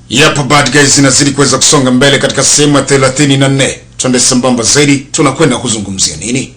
Yapo bad guys inazidi kuweza kusonga mbele katika sehemu ya 34. Twende sambamba zaidi, tunakwenda kuzungumzia nini?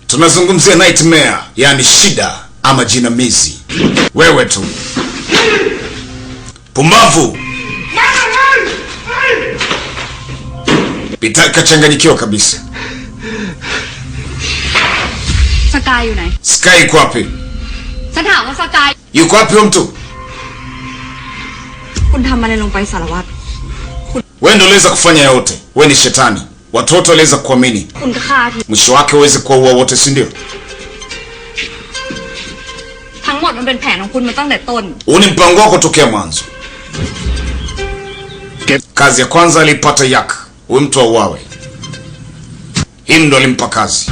Tunazungumzia nightmare, yani shida ama jinamizi. Wewe tu pumbavu. Pitaka changanyikiwa kabisa. Sky yuko wapi? Sky yuko wapi? Nataka Sky. Yuko wapi mtu? คุณทำอะไรลงไปสารวัตร Wewe ndio unaweza kufanya yote. Wewe ni shetani. Watoto waweza kuamini. Mwisho wake uweze kuua wote, si ndio? ทั้งหมดมันเป็นแผนของคุณมาตั้งแต่ต้น Uni mpango wako tokea mwanzo. Kazi ya kwanza alipata Yak. Huyu mtu auawe. Hii ndo alimpa kazi.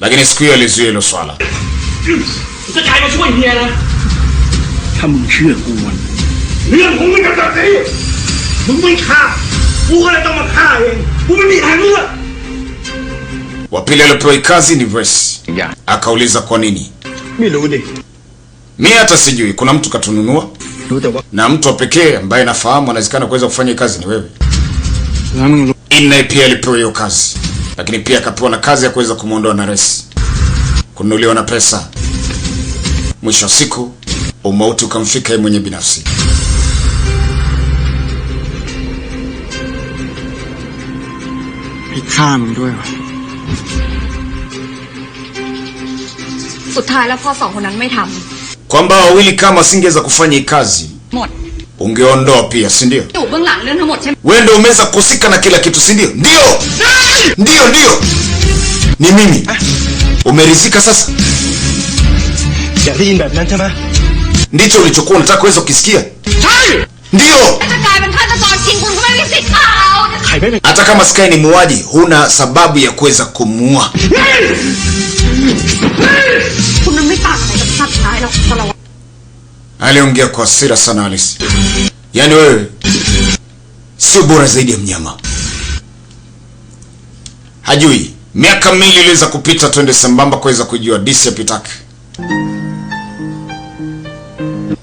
Lakini siku hiyo alizuia hilo swala. จะกลายมาช่วยเฮียนะถ้ามึงเชื่อกูมันเรื่องของมึงกับตัดสิมึงไม่ฆ่ากูก็เลยต้องมาฆ่าเองกูไม่มีทางเลือก Wa pili alipewa kazi ni Verse. Akauliza kwa nini? ไม่รู้ดิ Mimi hata sijui, kuna mtu katununua? รู้แต่ว่า Na mtu pekee ambaye nafahamu anawezekana kuweza kufanya kazi ni wewe. แล้วมึงรู้ Inna pia alipewa hiyo kazi. Lakini pia akapewa na kazi ya kuweza kumuondoa na Res. Kununuliwa na pesa. Mwisho wa siku umauti ukamfika yeye mwenye binafsi. ให้ฆ่ามึงด้วยวะ สุดท้ายแล้วพ่อสองคนนั้นไม่ท Kwamba wawili kama singeweza kufanya hii kazi ำหมด ungeondoa pia, si ndio? อยู่เบื้องหลังเรื่องทั้งหมดใช่ไหม Wewe ndio umeweza kusika na kila kitu, si ndio? Ndio. Ndio. Ni mimi. Umerizika sasa? อยากได้ยินแบบนั้นใช่ไหม Ndicho ulichokuwa unataka kuweza kukisikia? ใช่ Ndio. ถ้ากลายเป็นฆาตกรจริงคุณก็ไม่มีสิทธิ์เอา ใครไม่เป็น Hata kama Sky ni muuaji, huna sababu ya kuweza kumuua. คุณมันไม่ต่างอะไรกับสัตว์ร้ายหรอกสารวัตร Aliongea kwa hasira sana Alice. Yaani wewe sio bora zaidi ya mnyama. Hajui miaka miwili iliweza kupita, twende sambamba kuweza kujua DC ya Pitaka.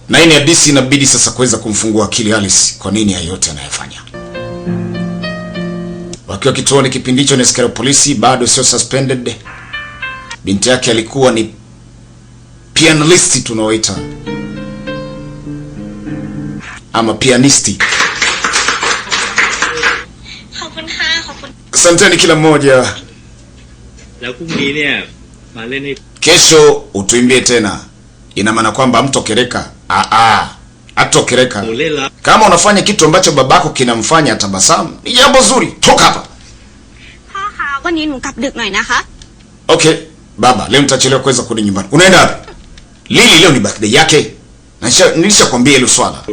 Na hii ni DC, inabidi sasa kuweza kumfungua akili Alice kwa nini hayo yote anayofanya. Wakiwa kituoni kipindi hicho, ni askari polisi bado sio suspended. Binti yake alikuwa ni pianist tunaoita ama pianisti. ขอบคุณค่ะขอบคุณ Asanteni kila mmoja. แล้วพรุ่งนี้เนี่ยมาเล่นให้ Kesho utuimbie tena. Ina maana kwamba mtokereka. Atokereka. หนูเล่นแล้ว Kama unafanya kitu ambacho babako kinamfanya atabasamu, ni jambo zuri. Toka hapa. พ่อคะวันนี้หนูกลับดึกหน่อยนะคะ Okay, baba, leo nitachelewa kuweza kurudi nyumbani. Unaenda wapi? Lili leo ni birthday yake. Nilishakwambia hilo swala.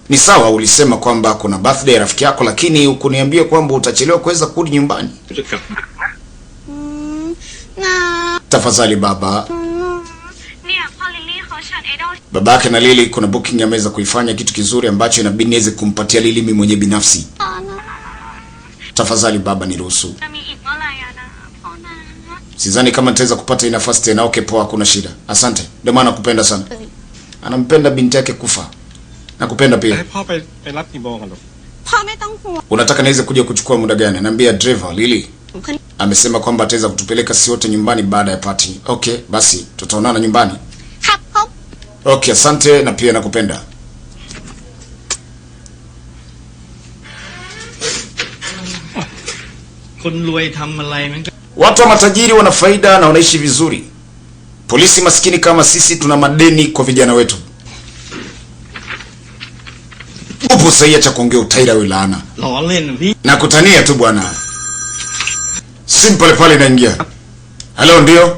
Ni sawa ulisema kwamba kuna birthday ya rafiki yako, lakini ukuniambia kwamba utachelewa kuweza kurudi nyumbani. จะกลับ Tafadhali baba. เนี่ยพ่อลิลลี่เขาเชิญไอดอล Babake na Lili kuna booking ameweza kuifanya kitu kizuri ambacho inabidi niweze kumpatia Lili mimi mwenye binafsi. Tafadhali baba niruhusu. จะมีอีกเมื่อไหร่อะนะพ่อนะ Sidhani kama nitaweza kupata hii nafasi tena. Okay, poa, hakuna shida. Asante. Ndio maana nakupenda sana. Anampenda binti yake kufa. Nakupenda pia. ให้พ่อไปรับกี่โมงกันลูก พ่อ Unataka niweze kuja kuchukua muda gani? Naambia driver Lily amesema kwamba ataweza kutupeleka si wote nyumbani baada ya party. Okay, basi tutaonana nyumbani. Okay, asante na pia nakupenda. Watu wa matajiri wana faida na wanaishi vizuri. Polisi maskini kama sisi tuna madeni kwa vijana wetu. Upo sahihi cha kuongea utaira wewe laana. Na kutania tu bwana. Simple pale inaingia. Hello ndio.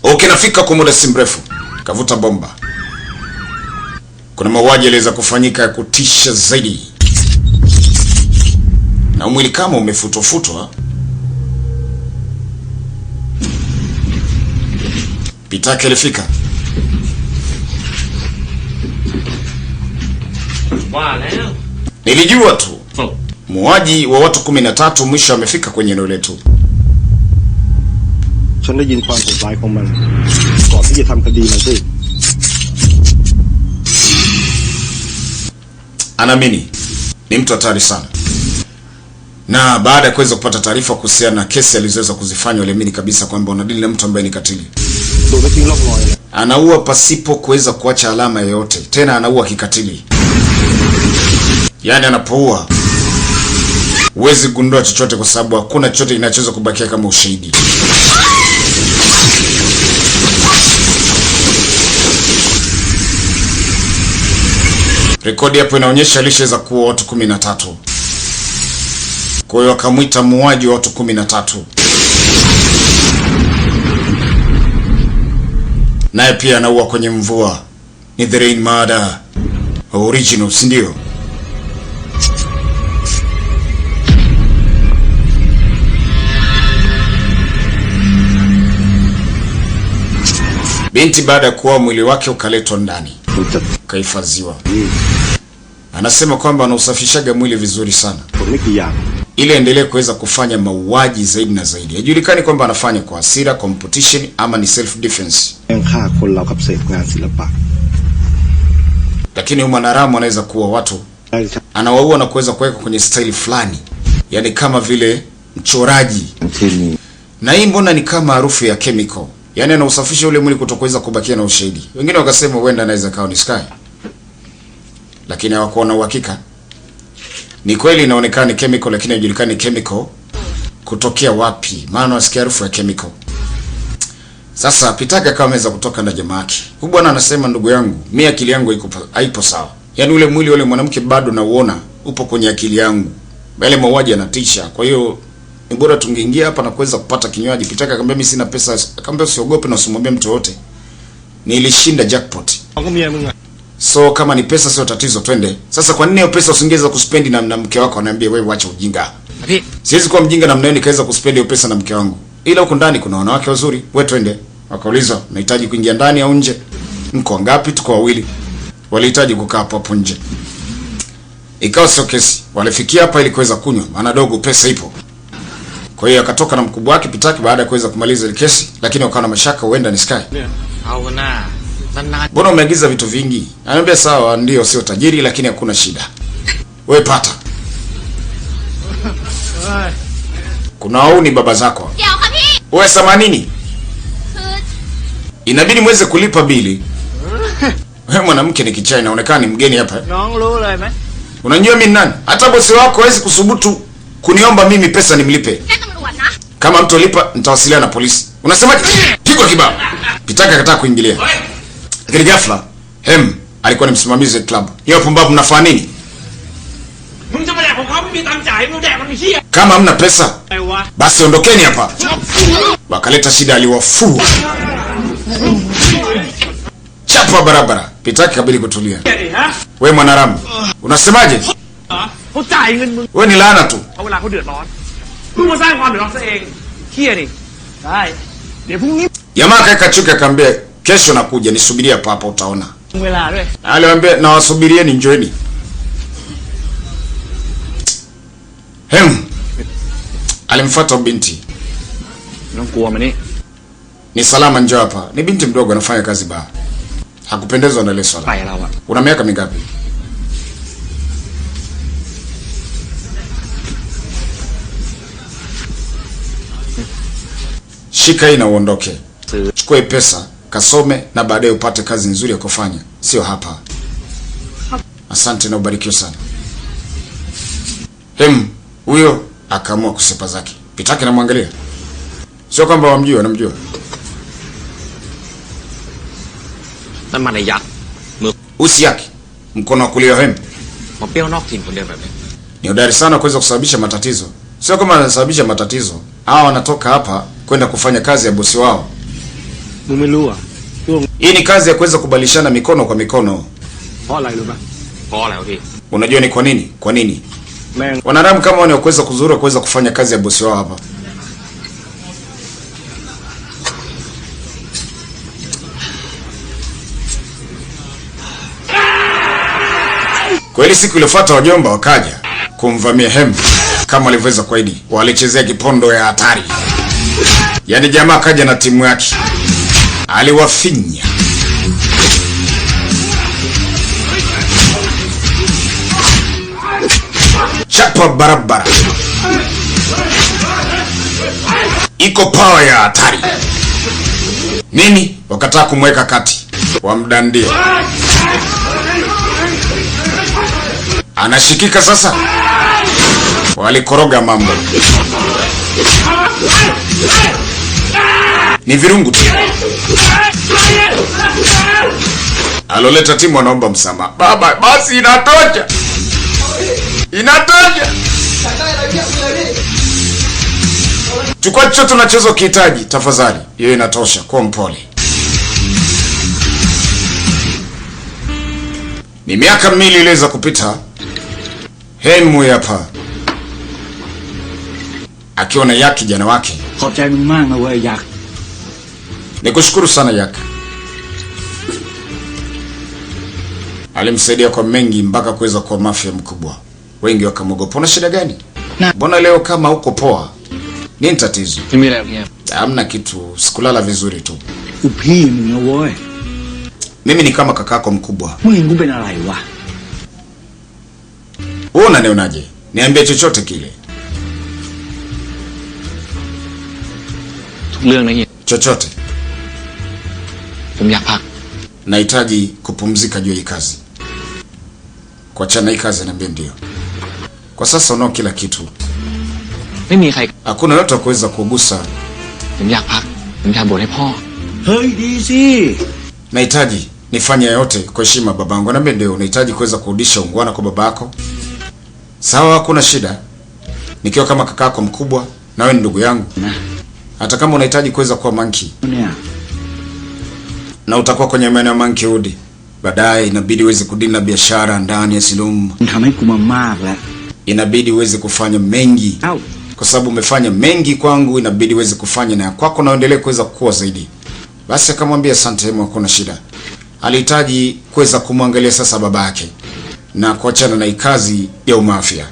Okay, nafika kwa muda si mrefu. Kavuta bomba. Kuna mauaji yaliweza kufanyika ya kutisha zaidi. Na mwili kama umefutwa. Pitake alifika. Nilijua tu. Muuaji wa watu 13 mwisho amefika kwenye eneo letu. Anaamini ni mtu hatari sana. Na baada ya kuweza kupata taarifa kuhusiana na kesi alizoweza kuzifanya, waliamini kabisa kwamba wanadili na mtu ambaye ni katili. Anaua pasipo kuweza kuacha alama yoyote. Tena anaua kikatili. Yaani anapoua huwezi gundua chochote kwa sababu hakuna chochote kinachoweza kubakia kama ushahidi. Rekodi hapo inaonyesha alishaweza kuua watu 13. Kwa hiyo akamwita muuaji wa watu 13. Naye pia anaua kwenye mvua. Ni The Rain Murder original, si ndio? Binti baada ya kuoa mwili wake ukaletwa ndani. Kahifadhiwa. Anasema kwamba anausafishaga mwili vizuri sana. Ili endelee kuweza kufanya mauaji zaidi na zaidi. Hajulikani kwamba anafanya kwa hasira, competition ama ni self defense. Lakini mwanadamu anaweza kuwa watu anawaua na kuweza kuweka kwenye style fulani. Yaani kama vile mchoraji. Na hii mbona ni kama harufu ya chemical. Yaani anausafisha ule mwili kutokuweza kubakia na ushahidi. Wengine wakasema huenda anaweza kawa ni Sky. Lakini hawakuwa na uhakika. Ni kweli inaonekana ni chemical lakini haijulikani chemical kutokea wapi. Maana wasikia harufu ya chemical. Sasa Pitaka kama ameweza kutoka na jamaa yake. Huyu bwana anasema ndugu yangu, mimi akili yangu haipo sawa. Yaani ule mwili ule mwanamke bado nauona upo kwenye akili yangu. Bale mauaji yanatisha. Kwa hiyo ni bora tungeingia hapa na kuweza kupata kinywaji. Pitaka akamwambia mimi sina pesa. Akamwambia usiogope na usimwambie mtu yote. Nilishinda jackpot. So kama ni pesa sio tatizo, twende. Sasa kwa nini hiyo pesa usingeweza kuspendi na mke wako? Ananiambia wewe acha ujinga. Siwezi kuwa mjinga na mnaye nikaweza kuspendi hiyo pesa na mke wangu. Ila huko ndani kuna wanawake wazuri. Wewe twende. Wakauliza, "Unahitaji kuingia ndani au nje?" Mko ngapi? Tuko wawili. Walihitaji kukaa hapo nje. Ikawa sio kesi. Walifikia hapa ili kuweza kunywa. Maana dogo pesa ipo. Kwa hiyo akatoka na mkubwa wake Pitaki baada ya kuweza kumaliza ile kesi, lakini wakawa na mashaka huenda ni Sky. Mbona umeagiza vitu vingi? Ananiambia sawa, ndio sio tajiri lakini hakuna shida. Wewe pata. Kuna wauni baba zako. Wewe 80. Inabidi muweze kulipa bili. Wewe mwanamke ni kichai, inaonekana ni mgeni hapa. Unajua mimi nani? Hata bosi wako hawezi kusubutu kuniomba mimi pesa nimlipe. Kama mtu alipa nitawasiliana na polisi. Unasemaje? Pigwa kibao. Pitaka akataka kuingilia. Lakini ghafla alikuwa ni msimamizi wa club. Hiyo pumbavu mnafanya nini? Kama hamna pesa basi ondokeni hapa. Wakaleta shida, aliwafua. Chapa barabara. Pitaki kabili kutulia. Wewe mwanaramu, unasemaje? Wewe ni laana tu. Jamaa kachuka akamwambia kesho nakuja, nisubiria hapa utaona. Aliwaambia na wasubirieni, njoeni. Alimfuata binti. Ni salama, njoo hapa. Ni binti mdogo anafanya kazi baa. Hakupendezwa na ile swala. Una miaka mingapi? shika hii na uondoke. Chukua pesa, kasome na baadaye upate kazi nzuri ya kufanya, sio hapa. Asante na ubarikiwe sana. Huyo akaamua kusepa zake. Pitaki na mwangalia. Sio kwamba wamjua, anamjua. นั่นมันไอ้ยักษ์ Usi yake, mkono wa kulia Hem. มาเปรี้ยวนอกถิ่นคนเดียวแบบนี้ Ni hodari sana kuweza kusababisha matatizo. Sio kama anasababisha matatizo. Hao wanatoka hapa kwenda kufanya kazi ya bosi wao. มึงไม่รู้อ่ะ Hii ni kazi ya kuweza kubadilishana mikono kwa mikono. เพราะอะไรรู้ป่ะ เพราะอะไรวะพี่ Unajua ni kwa nini? Kwa nini? แม่ง Wanadamu kama wao kuweza kuzuru kuweza kufanya kazi ya bosi wao hapa. Kweli siku iliyofuata wajomba wakaja kumvamia Hem kama walivyoweza kuahidi. Walichezea kipondo ya hatari. Yaani jamaa kaja na timu yake. Aliwafinya. Chapa barabara. Iko power ya hatari. Nini? Wakataa kumweka kati. Wamdandia. Anashikika sasa. Walikoroga mambo. Ni virungu tu. Aloleta timu anaomba msamaha. Baba, basi inatosha. Inatosha. Chukua chochote unachozo kihitaji, tafadhali. Hiyo inatosha, kwa mpole. Ni miaka 2 iliweza kupita. Hemu hapa. Akiona Yak kijana wake. ขอบใจมึงมากนะเว้ยยักษ์ Nikushukuru sana Yak. Alimsaidia kwa mengi mpaka kuweza kuwa mafia mkubwa. Wengi wakamwogopa. Una shida gani? Mbona leo kama uko poa? Nini tatizo? ไม่มีอะไรหรอกเฮีย Hamna kitu, sikulala vizuri tu. กูพี่มึงนะเว้ย Mimi ni kama kakako mkubwa. มึงเห็นกูเป็นอะไรวะ Wewe unanionaje? Niambie chochote kile. ทุกเรื่องนะเฮีย Chochote. ผมอยากพัก Nahitaji kupumzika juu ya hii kazi. Kuachana hii kazi niambie ndio. Kwa sasa unao kila kitu. ไม่มีใคร Hakuna yote kuweza kugusa. ผมอยากพัก ผมอยากบวชให้พ่อ เฮ้ยดีสิ Nahitaji nifanye yote kwa heshima babangu. Niambie ndio, unahitaji kuweza kurudisha ungwana kwa babako. Sawa, hakuna shida. Nikiwa kama kakako mkubwa na wewe ni ndugu yangu. Hata kama unahitaji kuweza kuwa monkey เนี่ย na utakuwa kwenye maeneo ya Monkeywood, baadaye inabidi uweze kudili na biashara ndani ya Silum. มึงทำให้กูมามากแล้ว Inabidi uweze kufanya mengi. เอ้า Kwa sababu umefanya mengi kwangu, inabidi uweze kufanya na kwako na uendelee kuweza kukua zaidi. Basi akamwambia asante, Hemu, hakuna shida. Alihitaji kuweza kumwangalia sasa baba yake na kuachana na kazi ya umafia.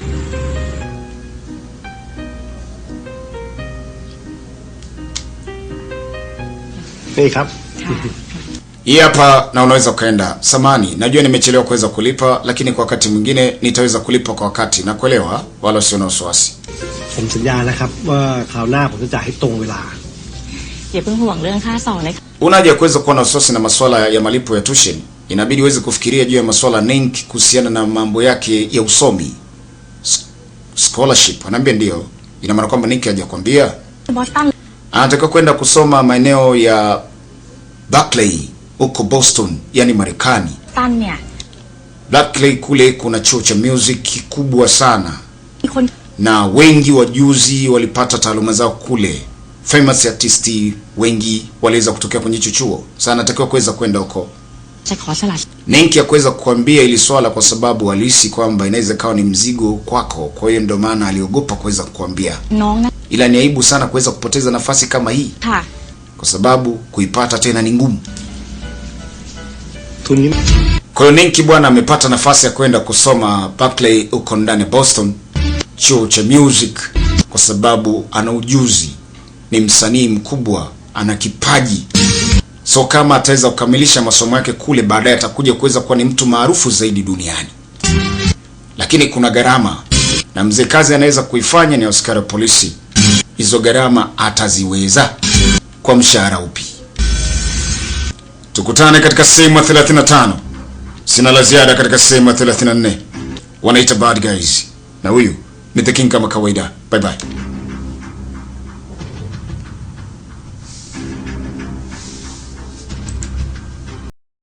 Hey,ครับ Hii hapa na unaweza ukaenda. Samani, najua nimechelewa kuweza kulipa, lakini kwa wakati mwingine nitaweza kulipa kwa wakati. Na kuelewa, wala usio na wasiwasi. ผมสัญญาแล้วครับว่าคราวหน้าผมจะจ่ายให้ตรงเวลา อย่าเพิ่งห่วงเรื่องค่าสอนเลย Unaje kuweza kuwa na wasiwasi na masuala ya malipo ya tuition. Inabidi uweze kufikiria juu ya masuala mengi kuhusiana na mambo yake ya usomi. Scholarship, anaambia ndio. Ina maana kwamba Nick hajakwambia บอสตัน anataka kwenda kusoma maeneo ya Berkeley huko Boston, yani Marekani. ตันเนี่ย Berkeley kule kuna chuo cha music kikubwa sana. มีคน Na wengi wajuzi walipata taaluma zao kule. Famous artists wengi waliweza kutokea kwenye hicho chuo. Sasa anatakiwa kuweza kwenda huko. จะขอสละ Nenki ya kuweza kukuambia ili swala kwa sababu walihisi kwamba inaweza kawa ni mzigo kwako. Kwa hiyo ndio maana aliogopa kuweza kukuambia. น้องนะ Ila ni aibu sana kuweza kupoteza nafasi kama hii ค่ะ kwa sababu kuipata tena ni ngumu. ทุนนี้ Kwa hiyo Nenki bwana amepata nafasi ya kwenda kusoma Berkeley huko ndani Boston, chuo cha music, kwa sababu ana ujuzi, ni msanii mkubwa, ana kipaji. So kama ataweza kukamilisha masomo yake kule, baadaye atakuja kuweza kuwa ni mtu maarufu zaidi duniani. Lakini kuna gharama, na mzee kazi anaweza kuifanya ni askari polisi. Hizo gharama ataziweza. kwa mshahara upi. Tukutane katika sehemu ya 35. Sina la ziada katika sehemu ya 34. Wanaita Bad Guys. Na huyu ni The King kama kawaida. Bye bye.